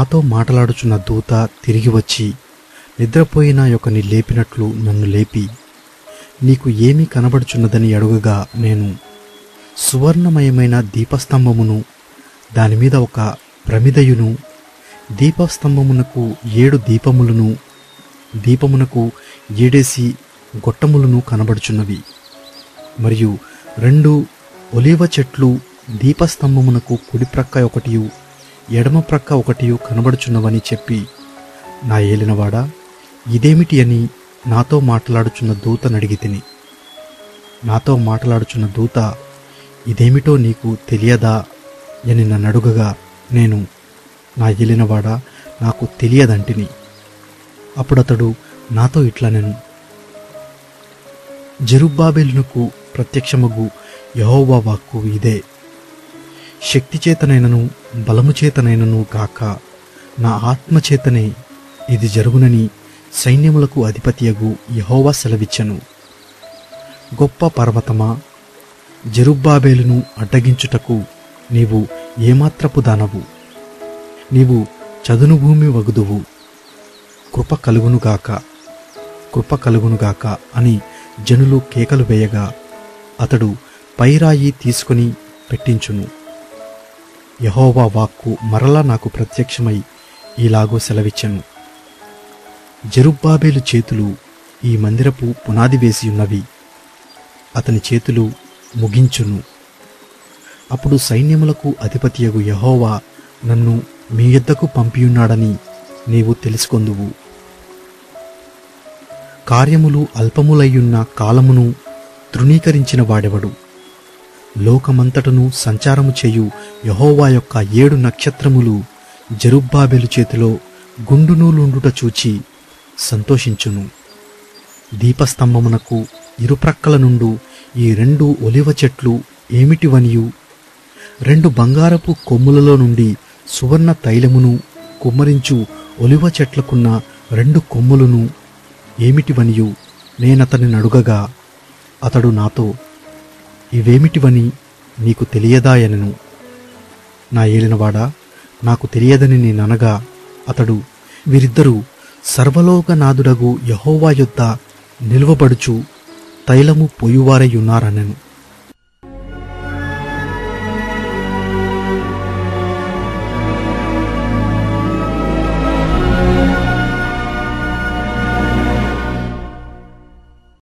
నాతో మాటలాడుచున్న దూత తిరిగి వచ్చి నిద్రపోయిన యొక్కని లేపినట్లు నన్ను లేపి, నీకు ఏమి కనబడుచున్నదని అడుగగా నేను, సువర్ణమయమైన దీపస్తంభమును, దానిమీద ఒక ప్రమిదయును, దీపస్తంభమునకు 7 దీపములను, దీపమునకు 7 గొట్టములను కనబడుచున్నవి. మరియు 2 ఒలీవ చెట్లు దీపస్తంభమునకు కుడి ప్రక్క ఒకటియు ఎడమ ప్రక్క ఒకటియు కనబడుచున్నవని చెప్పి, నా ఏలినవాడా, ఇదేమిటి అని నాతో మాట్లాడుచున్న దూతనడిగి తిని. నాతో మాట్లాడుచున్న దూత, ఇదేమిటో నీకు తెలియదా అని నన్నడుగగా నేను, నా ఏలినవాడా, నాకు తెలియదంటిని. అప్పుడతడు నాతో ఇట్లనెను, జెరుబ్బాబెలునకు ప్రత్యక్షమగు యెహోవా వాక్కు ఇదే. శక్తి చేతనైనను బలము చేతనైనను కాక నా ఆత్మచేతనే ఇది జరుగునని సైన్యములకు అధిపతియగు యెహోవా సెలవిచ్చెను. గొప్ప పర్వతమా, జెరుబ్బాబెలును అడ్డగించుటకు నీవు ఏమాత్రపు దానవు? నీవు చదును భూమి వగుదువు. కృప కలుగునుగాక, కృప కలుగునుగాక అని జనులు కేకలు వేయగా అతడు పైరాయి తీసుకుని పెట్టించును. యెహోవా వాక్కు మరలా నాకు ప్రత్యక్షమై ఇలాగూ సెలవిచ్చెను, జెరుబ్బాబెలు చేతులు ఈ మందిరపు పునాది వేసియున్నవి, అతని చేతులు ముగించును. అప్పుడు సైన్యములకు అధిపతియగు యెహోవా నన్ను మీ యొద్దకు పంపియున్నాడని నీవు తెలుసుకొందువు. కార్యములు అల్పములయ్యున్న కాలమును తృణీకరించిన వాడెవడు? లోకమంతటను సంచారము చేయు యెహోవా యొక్క 7 నక్షత్రములు జెరుబ్బాబెలు చేతిలో గుండునూలుండుట చూచి సంతోషించును. దీపస్తంభమునకు ఇరుప్రక్కల నుండు ఈ 2 ఒలివ చెట్లు ఏమిటివనియు, 2 బంగారపు కొమ్ములలో నుండి సువర్ణ తైలమును కుమ్మరించు ఒలివ చెట్లకున్న 2 కొమ్ములను ఏమిటివనియు నేనతని అడుగగా అతడు నాతో, ఇవేమిటివని నీకు తెలియదాయనెను. నా ఏలినవాడా, నాకు తెలియదని నేననగా అతడు, వీరిద్దరూ సర్వలోకనాథుడగు యెహోవా యొద్ద నిలువబడుచు తైలము పోయువారై ఉన్నారనెను.